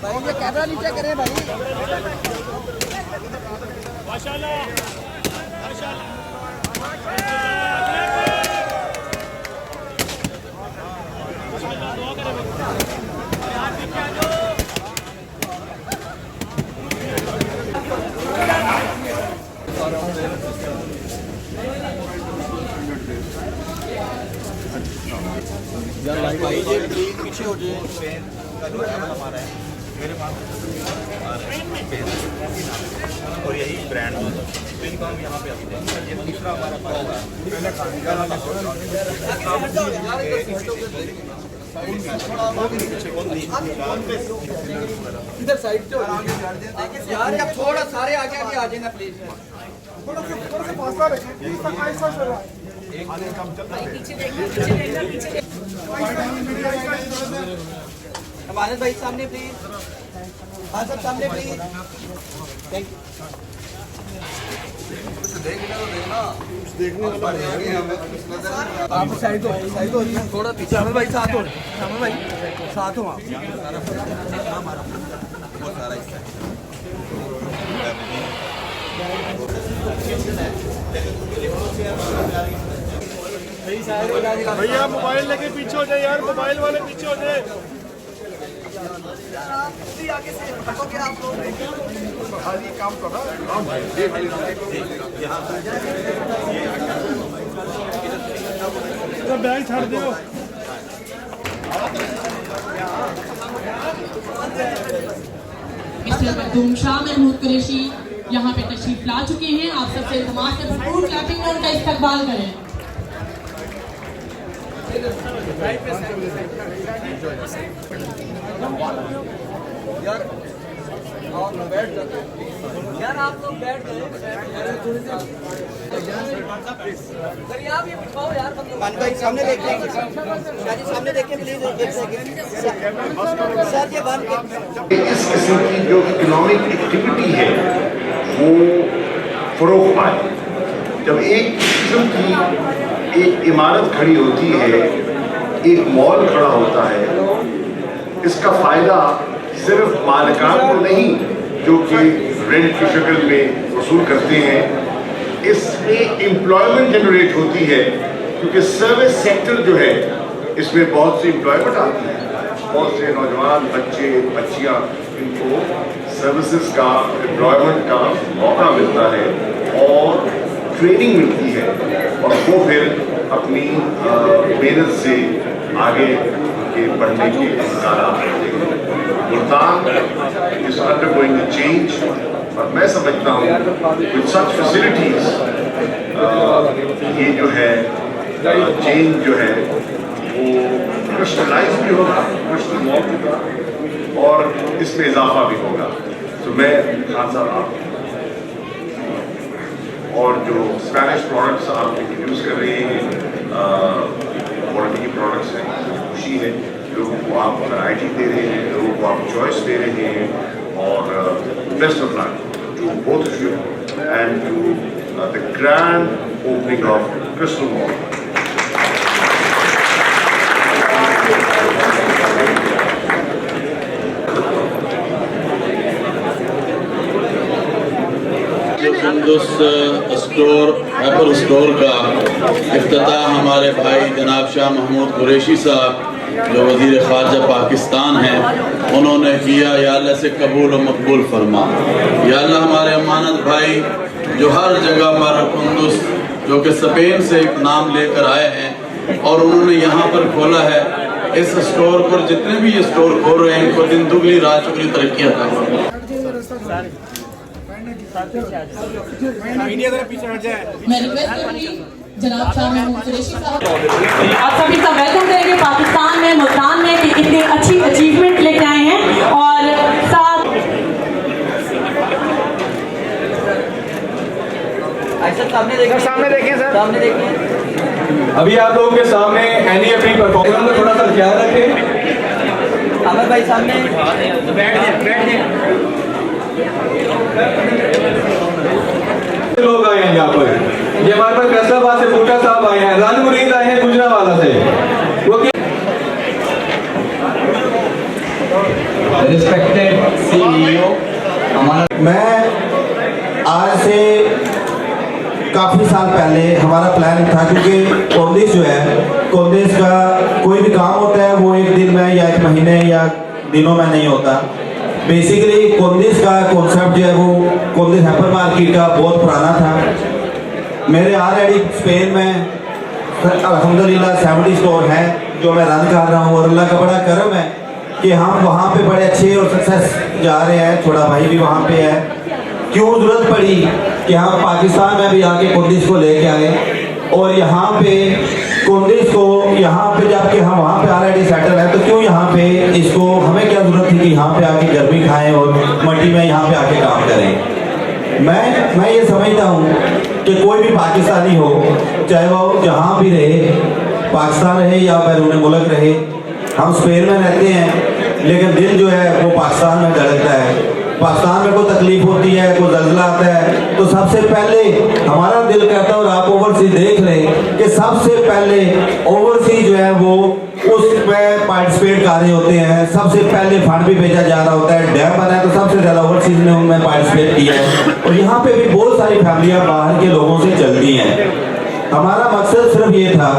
भाई ये कैमरा नीचे करें भाई। माशाल्लाह माशाल्लाह। भाई ये पीछे हो जाए। हमारा है मेरे पास और यही ब्रांड इनका हम यहाँ पे अभी देंगे। ये दूसरा हमारा इधर साइड से यार, आप थोड़ा सारे आगे आगे आ जाएंगे प्लीज। थोड़ा सा फासला रखें। आनंद भाई सामने प्लीज। आनंद सामने प्लीज। Thank you. आप साइड हो थोड़ा पीछे। श्यामल भाई साथ हो। श्यामल भाई साथ हो आप। भैया मोबाइल लेके पीछे हो जाए यार, मोबाइल वाले पीछे हो जाए। आगे से हटोगे आप लोग। काम कर रहा है, बैग छाड़ दो। मिस्टर मखदूम शाह महमूद कुरैशी यहाँ पे तशरीफ ला चुके हैं। आप सबसे इल्तमास से भरपूर क्लैपिंग में उनका इस्तकबाल करें। यार बैठ जाते यार, आप लोग बैठ गए। आप ये बिठाओ यार। भाई सामने देखिए, शादी सामने देखिए प्लीज। एक सेकंड सर, ये बंद। इस किस्म की जो इकोनॉमिक एक्टिविटी है वो फरोग पाए। जब एक किस्म की एक इमारत खड़ी होती है, एक मॉल खड़ा होता है, इसका फायदा सिर्फ मालिकान को नहीं जो कि रेंट की शक्ल में वसूल करते हैं, इसमें एम्प्लॉयमेंट जनरेट होती है क्योंकि सर्विस सेक्टर जो है इसमें बहुत सी एम्प्लॉयमेंट आती है। बहुत से नौजवान बच्चे बच्चियां इनको सर्विसेज का एम्प्लॉयमेंट का मौका मिलता है और ट्रेनिंग मिलती है और वो फिर अपनी मेहनत से आगे के बढ़ने के इंतज़ार करते हैं। Multan is undergoing a change और मैं समझता हूँ विद सच फैसिलिटीज ये जो है चेंज जो है वो क्रिस्टलाइज भी होगा, क्रिस्टल मॉल होगा और इसमें इजाफा भी होगा। तो मैं खान साहब आप और जो स्पेनिश प्रोडक्ट्स आप इंट्रोड्यूस कर रहे हैं, क्वालिटी के प्रोडक्ट्स हैं, खुशी है। लोगों को आप वैरायटी दे रहे हैं, लोगों को आप चॉइस दे रहे हैं और best of luck to both of you and to the grand opening of Crystal Mall. Store Apple store का इफ्तिताह हमारे भाई जनाब शाह महमूद कुरैशी साहब जो वज़ीर ख़ारजा पाकिस्तान हैं उन्होंने किया। या अल्लाह से कबूल और मकबूल फरमा। या अल्लाह हमारे अमानत भाई जो हर जगह पर कुंदुस जो कि स्पेन से एक नाम लेकर आए हैं और उन्होंने यहाँ पर खोला है, इस स्टोर पर जितने भी ये स्टोर खोल रहे हैं इनको दिन दुगनी रात चुगनी तरक्की अता फरमा। मैं रिक्वेस्ट करूंगी जनाब शाह महमूद कुरैशी साहब आप सभी का वेलकम करेंगे पाकिस्तान में, मुल्तान में कि इतनी अच्छी अचीवमेंट लेके आए हैं। और साथ ऐसा सामने देखिए, सामने देखें सर। सामने देखिए। अभी आप लोगों के सामने एनईएफटी परफॉर्मेंस में थोड़ा सा ख्याल रखें। अमर भाई सामने बैठ लोग आए हैं यहाँ पर, ये हमारे पास फैसलाबाद से बूटा साहब आए हैं, रानी मुरीद आए हैं गुजरावाला से। वो रिस्पेक्टेड सीईओ हमारा, मैं आज से काफ़ी साल पहले हमारा प्लान था, क्योंकि कोंदिस जो है, कोंदिस का कोई भी काम होता है वो एक दिन में या एक महीने या दिनों में नहीं होता। बेसिकली कोंदिस का कॉन्सेप्ट जो है वो कोंदिस हाइपर मार्केट का बहुत पुराना था। मेरे ऑलरेडी स्पेन में अल्हम्दुलिल्लाह 70 स्टोर हैं जो मैं रन कर रहा हूँ, और अल्लाह का बड़ा करम है कि हम वहाँ पे बड़े अच्छे और सक्सेस जा रहे हैं। छोटा भाई भी वहाँ पे है। क्यों ज़रूरत पड़ी कि हम पाकिस्तान में भी आके कोंदिस को लेके आए, और यहाँ पे कोंदिस को यहाँ पे जबकि हम वहाँ पे ऑलरेडी सेटल है, तो क्यों यहाँ पे इसको, हमें क्या ज़रूरत थी कि यहाँ पे आके गर्मी खाएं और मट्टी में यहाँ पे आके काम करें। मैं ये समझता हूँ कि कोई भी पाकिस्तानी हो, चाहे वो जहाँ भी रहे, पाकिस्तान रहे या बैरून मुल्क रहे, हम स्पेन में रहते हैं लेकिन दिल जो है वो पाकिस्तान में धड़कता है। पाकिस्तान में कोई तकलीफ होती है, कोई जल्जला आता है, तो सबसे पहले हमारा दिल कहता है, और आप ओवरसीज देख लें कि सबसे पहले ओवरसीज जो है वो उसमें पार्टिसिपेट कर रहे होते हैं। सबसे पहले फंड भी भेजा जा रहा होता है। डैम बना है तो सबसे ज़्यादा ओवरसीज ने उनमें पार्टिसिपेट किया है, और यहाँ पे भी बहुत सारी फैमिलियाँ बाहर के लोगों से चलती हैं। हमारा मकसद सिर्फ ये था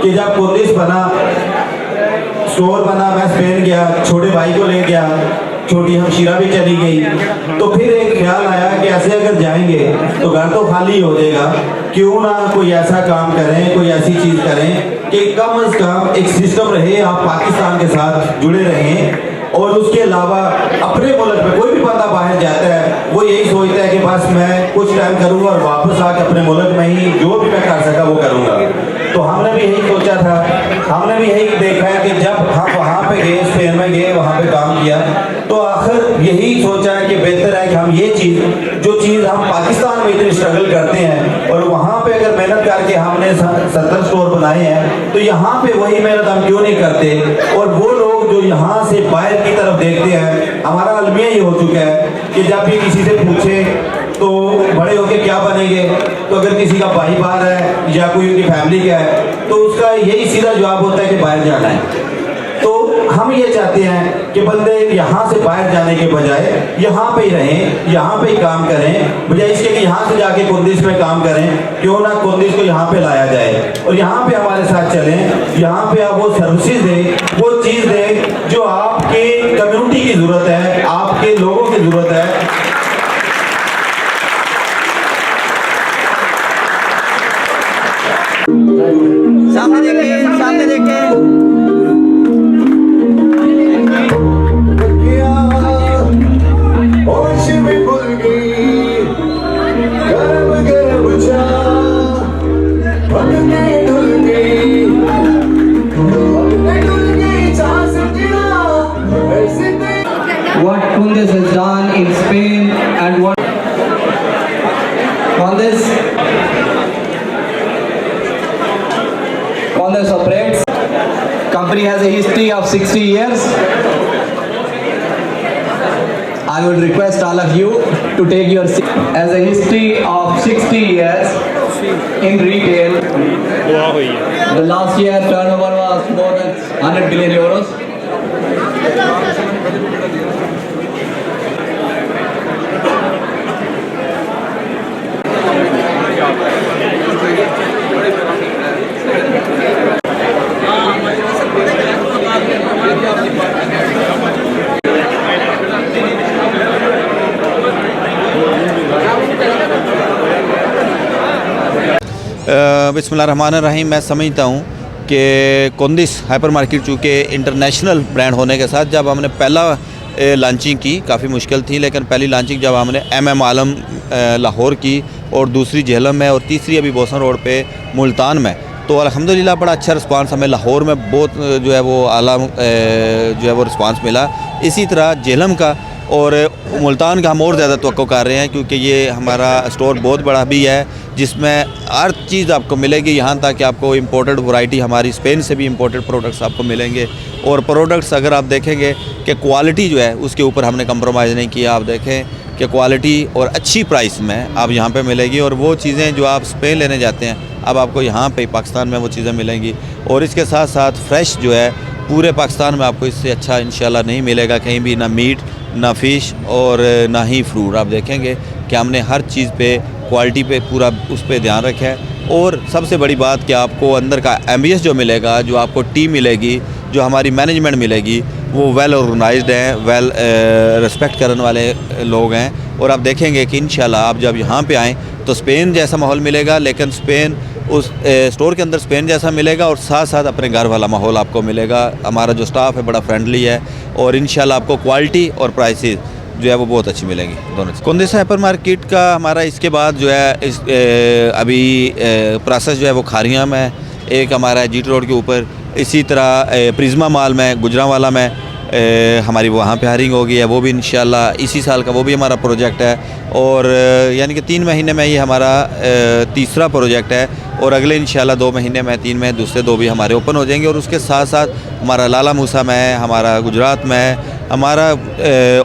कि जब कोंदिस बना, स्टोर बना, मैं स्पेन गया, छोटे भाई को ले गया, छोटी हमशीरा भी चली गई, तो फिर एक ख्याल आया कि ऐसे अगर जाएंगे तो घर तो खाली हो जाएगा, क्यों ना कोई ऐसा काम करें, कोई ऐसी चीज़ करें कि कम से कम एक सिस्टम रहे, आप पाकिस्तान के साथ जुड़े रहें। और उसके अलावा अपने मुल्क में कोई भी बंदा बाहर जाता है वो यही सोचता है कि बस मैं कुछ टाइम करूँगा और वापस आके अपने मुल्क में ही जो भी मैं कर सका वो करूँगा। तो हमने भी यही सोचा था, हमने भी यही देखा है कि जब हम वहाँ पे गए, स्पेन में गए, वहाँ पे काम किया, तो आखिर यही सोचा है कि बेहतर है कि हम ये चीज़, जो चीज़ हम पाकिस्तान में इतनी स्ट्रगल करते हैं और वहाँ पे अगर मेहनत करके हमने 70 स्टोर बनाए हैं, तो यहाँ पे वही मेहनत हम क्यों नहीं करते। और वो लोग जो यहाँ से बाहर की तरफ देखते हैं, हमारा अलमिया ये हो चुका है कि जब भी किसी से पूछे तो बड़े होके क्या बनेंगे, तो अगर किसी का भाई बाहर है या कोई उनकी फैमिली का है तो उसका यही सीधा जवाब होता है कि बाहर जाना है। तो हम ये चाहते हैं कि बंदे यहाँ से बाहर जाने के बजाय यहाँ पे ही रहें, यहाँ पे ही काम करें, बजाय इसके कि यहाँ से जाके कोंदिस में काम करें। क्यों ना कोंदिस को यहाँ पे लाया जाए और यहाँ पे हमारे साथ चलें, यहाँ पे आप वो सर्विसेज दें, वो चीज़ दें जो आपके कम्युनिटी की ज़रूरत है, आपके लोगों की ज़रूरत है। सामने देखिए, सामने देखिए। What Koundiz has done in Spain and what Koundiz operates. Company has a history of 60 years. I would request all of you to take your seat. As a history of 60 years in retail. The last year turnover was more than 100 billion euros. बिस्मिल्लाहिर्रहमानिर्रहीम। मैं समझता हूँ कि कोंदिस hyper market चूँकि international brand होने के साथ जब हमने पहला लॉन्चिंग की काफ़ी मुश्किल थी, लेकिन पहली लॉन्चिंग जब हमने MM आलम लाहौर की और दूसरी झेलम में और तीसरी अभी बोसन रोड पे मुल्तान में। तो अल्हम्दुलिल्लाह बड़ा अच्छा रिस्पांस हमें लाहौर में बहुत जो है वो आला जो है वो रिस्पांस मिला। इसी तरह झेलम का और मुल्तान का हम और ज़्यादा तवक्को कर रहे हैं, क्योंकि ये हमारा स्टोर बहुत बड़ा भी है जिसमें हर चीज़ आपको मिलेगी, यहाँ तक कि आपको इंपोर्टेड वैरायटी हमारी स्पेन से भी इंपोर्टेड प्रोडक्ट्स आपको मिलेंगे। और प्रोडक्ट्स अगर आप देखेंगे कि क्वालिटी जो है उसके ऊपर हमने कंप्रोमाइज़ नहीं किया। आप देखें कि क्वालिटी और अच्छी प्राइस में आप यहाँ पे मिलेगी, और वो चीज़ें जो आप स्पेन लेने जाते हैं अब आपको यहाँ पे पाकिस्तान में वो चीज़ें मिलेंगी। और इसके साथ साथ फ्रेश जो है पूरे पाकिस्तान में आपको इससे अच्छा इंशाल्लाह नहीं मिलेगा कहीं भी, ना मीट ना फ़िश और ना ही फ्रूट। आप देखेंगे कि हमने हर चीज़ पे क्वालिटी पे पूरा उस पर ध्यान रखा है। और सबसे बड़ी बात कि आपको अंदर का एम्बियंस जो मिलेगा, जो आपको टीम मिलेगी, जो हमारी मैनेजमेंट मिलेगी, वो वेल ऑर्गेनाइज्ड हैं, वेल रिस्पेक्ट करने वाले लोग हैं। और आप देखेंगे कि इंशाल्लाह आप जब यहाँ पे आएँ तो स्पेन जैसा माहौल मिलेगा, लेकिन स्पेन उस स्टोर के अंदर स्पेन जैसा मिलेगा और साथ साथ अपने घर वाला माहौल आपको मिलेगा। हमारा जो स्टाफ है बड़ा फ्रेंडली है और इंशाल्लाह आपको क्वालिटी और प्राइसेस जो है वो बहुत अच्छी मिलेंगी दोनों। कोंदिस हाइपर मार्केट का हमारा इसके बाद जो है अभी प्रोसेस जो है वो खारियाँ में, एक हमारा है जीटी रोड के ऊपर, इसी तरह प्रिज्मा मॉल में गुजरांवाला में हमारी वहाँ पे हायरिंग होगी है, वो भी इंशाल्लाह इसी साल का वो भी हमारा प्रोजेक्ट है। और यानी कि 3 महीने में ये हमारा तीसरा प्रोजेक्ट है, और अगले इंशाल्लाह 2 महीने में 3 में दूसरे 2 भी हमारे ओपन हो जाएंगे। और उसके साथ साथ हमारा लाला मूसा में, हमारा गुजरात में, हमारा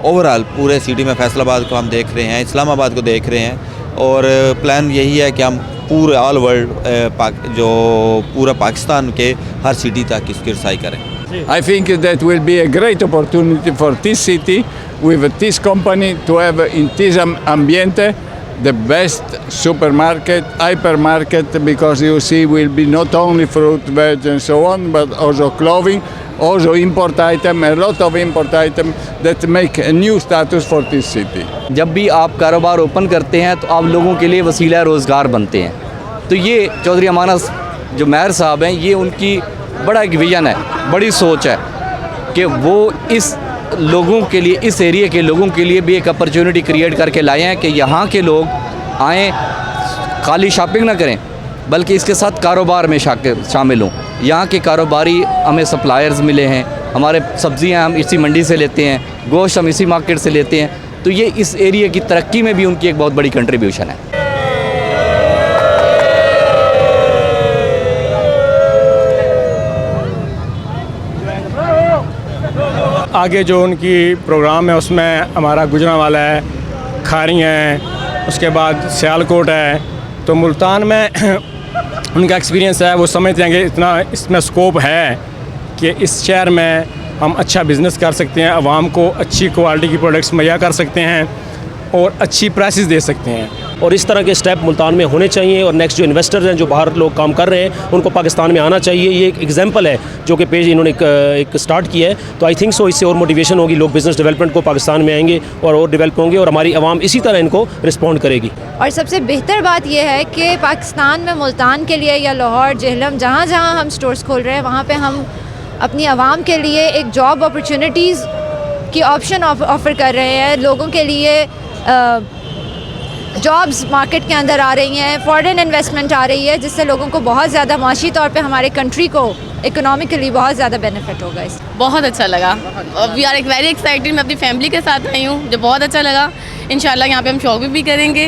ओवरऑल पूरे सिटी में फैसलाबाद को हम देख रहे हैं, इस्लामाबाद को देख रहे हैं। और प्लान यही है कि हम पूरे ऑल वर्ल्ड जो पूरा पाकिस्तान के हर सिटी तक इसकी रसाई करें। I think that will be a great opportunity for this city with this company to have in this ambiente the best supermarket, hypermarket, because you see will be not only fruit, veg and so on, but also clothing, also import item, a lot of import item that make a new status for this city. जब भी आप कारोबार open करते हैं तो आप लोगों के लिए वसीला रोज़गार बनते हैं। तो ये चौधरी अमाना जो मेयर साहब हैं, ये उनकी बड़ा एक विजन है, बड़ी सोच है कि वो इस लोगों के लिए, इस एरिया के लोगों के लिए भी एक अपॉर्चुनिटी क्रिएट करके लाए हैं कि यहाँ के लोग आएँ, खाली शॉपिंग ना करें बल्कि इसके साथ कारोबार में शामिल हों। यहाँ के कारोबारी हमें सप्लायर्स मिले हैं, हमारे सब्ज़ियाँ हम इसी मंडी से लेते हैं, गोश्त हम इसी मार्केट से लेते हैं। तो ये इस एरिया की तरक्की में भी उनकी एक बहुत बड़ी कंट्रीब्यूशन है। आगे जो उनकी प्रोग्राम है उसमें हमारा गुजरांवाला है, खारी हैं, उसके बाद सियालकोट है। तो मुल्तान में उनका एक्सपीरियंस है, वो समझते हैं कि इतना इसमें स्कोप है कि इस शहर में हम अच्छा बिज़नेस कर सकते हैं, आवाम को अच्छी क्वालिटी की प्रोडक्ट्स मुहैया कर सकते हैं और अच्छी प्राइसेस दे सकते हैं। और इस तरह के स्टेप मुल्तान में होने चाहिए। और नेक्स्ट जो इन्वेस्टर्स हैं, जो बाहर लोग काम कर रहे हैं, उनको पाकिस्तान में आना चाहिए। ये एक एग्जांपल है जो कि पेज इन्होंने एक स्टार्ट किया है। तो आई थिंक सो इससे और मोटिवेशन होगी, लोग बिज़नेस डेवलपमेंट को पाकिस्तान में आएंगे और डेवलप होंगे, और हमारी आवाम इसी तरह इनको रिस्पॉन्ड करेगी। और सबसे बेहतर बात यह है कि पाकिस्तान में मुल्तान के लिए या लाहौर, झेलम, जहाँ जहाँ हम स्टोर्स खोल रहे हैं वहाँ पर हम अपनी आवाम के लिए एक जॉब अपॉर्चुनिटीज़ की ऑप्शन ऑफ़र कर रहे हैं। लोगों के लिए जॉब्स मार्केट के अंदर आ रही हैं, फॉरेन इन्वेस्टमेंट आ रही है, जिससे लोगों को बहुत ज़्यादा माशी तौर पे हमारे कंट्री को इकोनॉमिकली बहुत ज़्यादा बेनिफिट होगा। इस बहुत अच्छा लगा। We are very excited. मैं अपनी फैमिली के साथ आई हूँ, जो बहुत अच्छा लगा। इंशाल्लाह यहाँ पे हम शॉपिंग भी करेंगे।